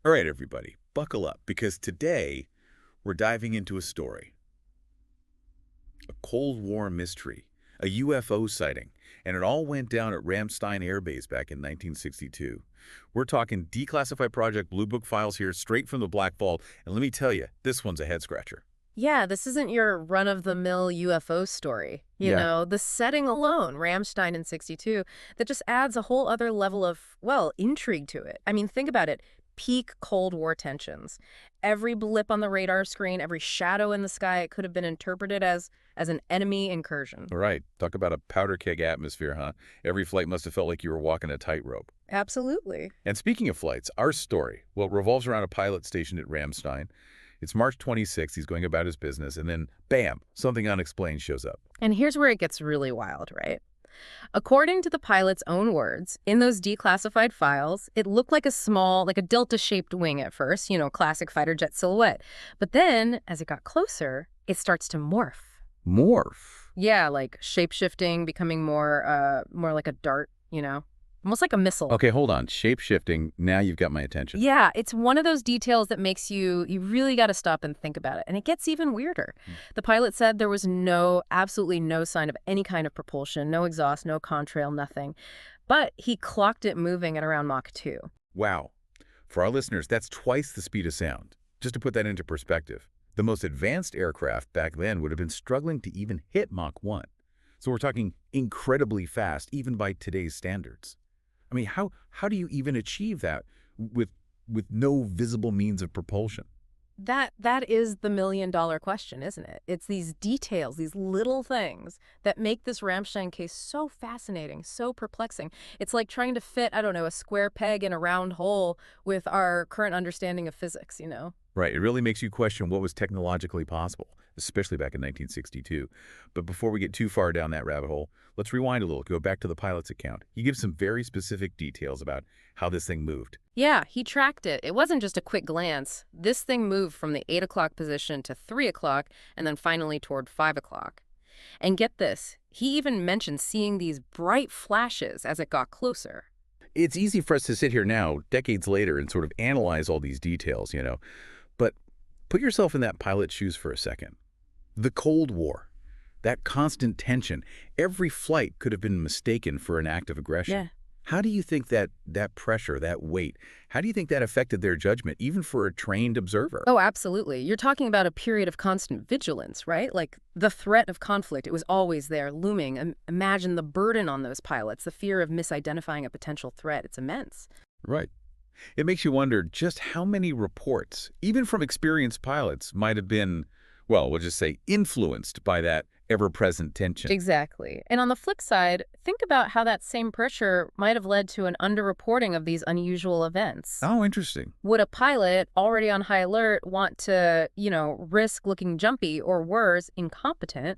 All right, everybody, buckle up, because today we're diving into a story, a Cold War mystery, a UFO sighting, and it all went down at Ramstein Air Base back in 1962. We're talking declassified Project Blue Book files here, straight from the Black Vault, and let me tell you, this one's a head-scratcher. Yeah, this isn't your run-of-the-mill UFO story. Yeah. The setting alone, Ramstein in 62, that just adds a whole other level of, well, intrigue to it. I mean, think about it. Peak Cold War tensions. Every blip on the radar screen, every shadow in the sky, it could have been interpreted as an enemy incursion. All right, talk about a powder keg atmosphere, huh? Every flight must have felt like you were walking a tightrope. Absolutely. And speaking of flights, our story, well, it revolves around a pilot stationed at Ramstein. It's March 26th, he's going about his business, and then, bam, something unexplained shows up. And here's where it gets really wild, right? According to the pilot's own words, in those declassified files, it looked like a small, like a delta-shaped wing at first, classic fighter jet silhouette. But then, as it got closer, it starts to morph. Morph? Yeah, like shape-shifting, becoming more like a dart, almost like a missile. Okay, hold on. Shape-shifting, now you've got my attention. Yeah, it's one of those details that makes you really got to stop and think about it. And it gets even weirder. The pilot said there was absolutely no sign of any kind of propulsion, no exhaust, no contrail, nothing. But he clocked it moving at around Mach 2. Wow. For our listeners, that's twice the speed of sound. Just to put that into perspective, the most advanced aircraft back then would have been struggling to even hit Mach 1. So we're talking incredibly fast, even by today's standards. I mean, how do you even achieve that with no visible means of propulsion? That is the million-dollar question, isn't it? It's these details, these little things that make this Ramstein case so fascinating, so perplexing. It's like trying to fit, I don't know, a square peg in a round hole with our current understanding of physics. Right. It really makes you question what was technologically possible, especially back in 1962. But before we get too far down that rabbit hole, let's rewind a little, go back to the pilot's account. He gives some very specific details about how this thing moved. Yeah, he tracked it. It wasn't just a quick glance. This thing moved from the 8 o'clock position to 3 o'clock and then finally toward 5 o'clock. And get this, he even mentioned seeing these bright flashes as it got closer. It's easy for us to sit here now, decades later, and sort of analyze all these details, But put yourself in that pilot's shoes for a second. The Cold War, that constant tension, every flight could have been mistaken for an act of aggression. Yeah. How do you think that pressure, that weight, how do you think that affected their judgment, even for a trained observer? Oh, absolutely. You're talking about a period of constant vigilance, right? Like the threat of conflict, it was always there, looming. Imagine the burden on those pilots, the fear of misidentifying a potential threat. It's immense. Right. It makes you wonder just how many reports, even from experienced pilots, might have been, well, we'll just say influenced by that ever-present tension. Exactly. And on the flip side, think about how that same pressure might have led to an underreporting of these unusual events. Oh, interesting. Would a pilot already on high alert want to, risk looking jumpy or worse, incompetent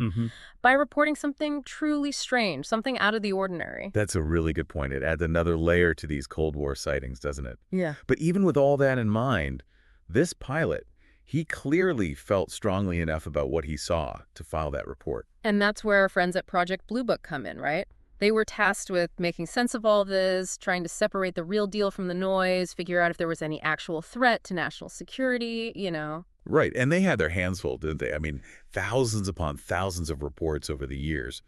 by reporting something truly strange, something out of the ordinary? That's a really good point. It adds another layer to these Cold War sightings, doesn't it? Yeah. But even with all that in mind, this pilot, he clearly felt strongly enough about what he saw to file that report. And that's where our friends at Project Blue Book come in, right? They were tasked with making sense of all this, trying to separate the real deal from the noise, figure out if there was any actual threat to national security. Right, and they had their hands full, didn't they? I mean, thousands upon thousands of reports over the years.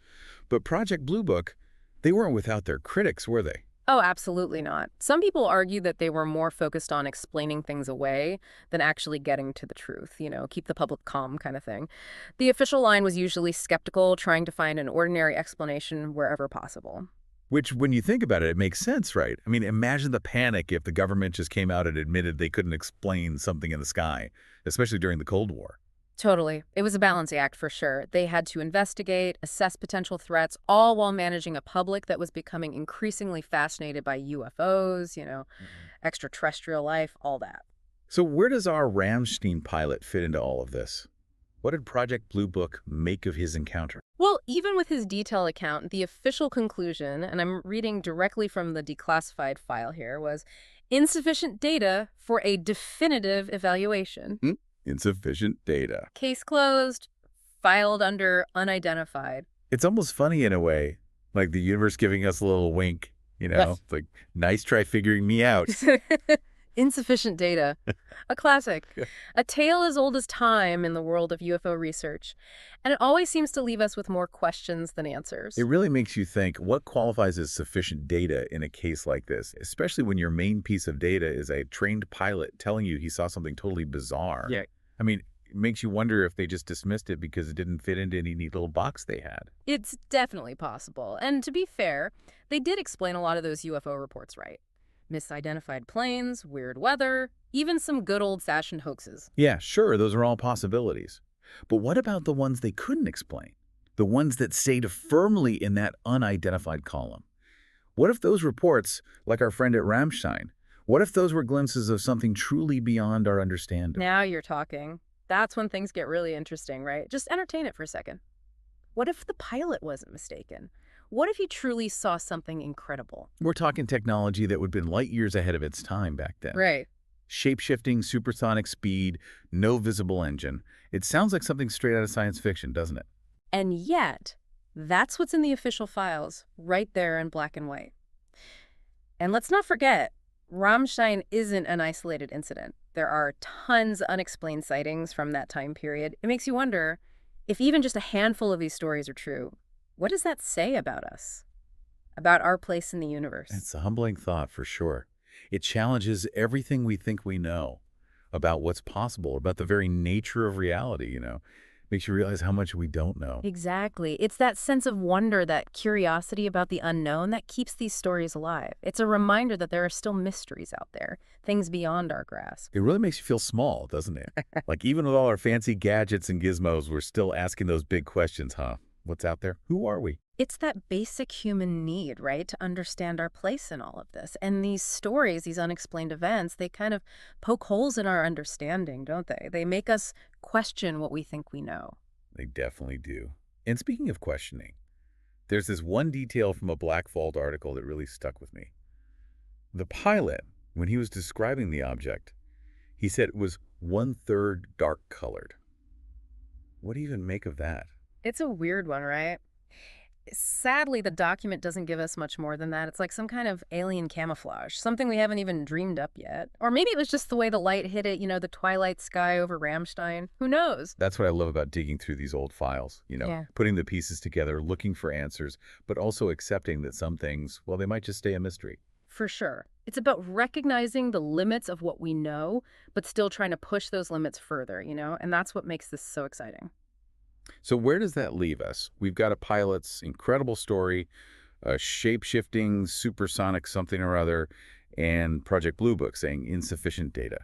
But Project Blue Book, they weren't without their critics, were they? Oh, absolutely not. Some people argue that they were more focused on explaining things away than actually getting to the truth, keep the public calm kind of thing. The official line was usually skeptical, trying to find an ordinary explanation wherever possible. Which, when you think about it, it makes sense, right? I mean, imagine the panic if the government just came out and admitted they couldn't explain something in the sky, especially during the Cold War. Totally. It was a balancing act for sure. They had to investigate, assess potential threats, all while managing a public that was becoming increasingly fascinated by UFOs, extraterrestrial life, all that. So where does our Ramstein pilot fit into all of this? What did Project Blue Book make of his encounter? Well, even with his detailed account, the official conclusion, and I'm reading directly from the declassified file here, was insufficient data for a definitive evaluation. Insufficient data. Case closed, filed under unidentified. It's almost funny in a way, like the universe giving us a little wink, Yes. It's like, nice try figuring me out. Insufficient data. A classic. A tale as old as time in the world of UFO research. And it always seems to leave us with more questions than It answers. really makes you think, what qualifies as sufficient data in a case like this, especially when your main piece of data is a trained pilot telling you he saw something totally bizarre. Yeah. I mean, it makes you wonder if they just dismissed it because it didn't fit into any neat little box they had. It's definitely possible. And to be fair, they did explain a lot of those UFO reports right. Misidentified planes, weird weather, even some good old-fashioned hoaxes. Yeah, sure, those are all possibilities. But what about the ones they couldn't explain? The ones that stayed firmly in that unidentified column? What if those reports, like our friend at Ramstein, what if those were glimpses of something truly beyond our understanding? Now you're talking. That's when things get really interesting, right? Just entertain it for a second. What if the pilot wasn't mistaken? What if he truly saw something incredible? We're talking technology that would have been light years ahead of its time back then. Right. Shape-shifting, supersonic speed, no visible engine. It sounds like something straight out of science fiction, doesn't it? And yet, that's what's in the official files, right there in black and white. And let's not forget, Ramstein isn't an isolated incident. There are tons unexplained sightings from that time period. It makes you wonder, if even just a handful of these stories are true, what does that say about us? About our place in the universe? It's a humbling thought for sure. It challenges everything we think we know about what's possible, about the very nature of reality. Makes you realize how much we don't know. Exactly. It's that sense of wonder, that curiosity about the unknown that keeps these stories alive. It's a reminder that there are still mysteries out there, things beyond our grasp. It really makes you feel small, doesn't it? Like even with all our fancy gadgets and gizmos, we're still asking those big questions, huh? What's out there? Who are we? It's that basic human need, right, to understand our place in all of this. And these stories, these unexplained events, they kind of poke holes in our understanding, don't they? They make us question what we think we know. They definitely do. And speaking of questioning, there's this one detail from a Black Vault article that really stuck with me. The pilot, when he was describing the object, he said it was 1/3 dark colored. What do you even make of that? It's a weird one, right? Sadly, the document doesn't give us much more than that. It's like some kind of alien camouflage, something we haven't even dreamed up yet. Or maybe it was just the way the light hit it, the twilight sky over Ramstein. Who knows? That's what I love about digging through these old files, Yeah. putting the pieces together, looking for answers, but also accepting that some things, well, they might just stay a mystery. For sure. It's about recognizing the limits of what we know, but still trying to push those limits further, and that's what makes this so exciting. So where does that leave us? We've got a pilot's incredible story, a shape-shifting supersonic something or other, and Project Blue Book saying insufficient data.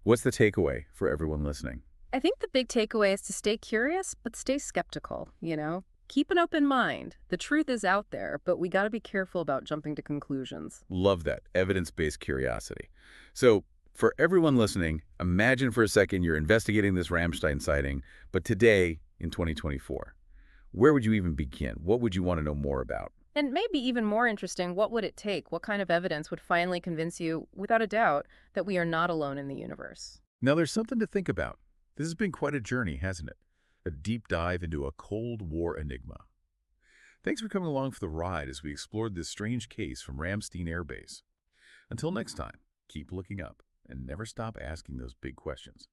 What's the takeaway for everyone listening? I think the big takeaway is to stay curious, but stay skeptical. Keep an open mind. The truth is out there, but we got to be careful about jumping to conclusions. Love that, evidence-based curiosity. So for everyone listening, imagine for a second you're investigating this Ramstein sighting, but today, in 2024, where would you even begin? What would you want to know more about? And maybe even more interesting, what would it take? What kind of evidence would finally convince you, without a doubt, that we are not alone in the universe? Now, there's something to think about. This has been quite a journey, hasn't it? A deep dive into a Cold War enigma. Thanks for coming along for the ride as we explored this strange case from Ramstein Air Base. Until next time, keep looking up and never stop asking those big questions.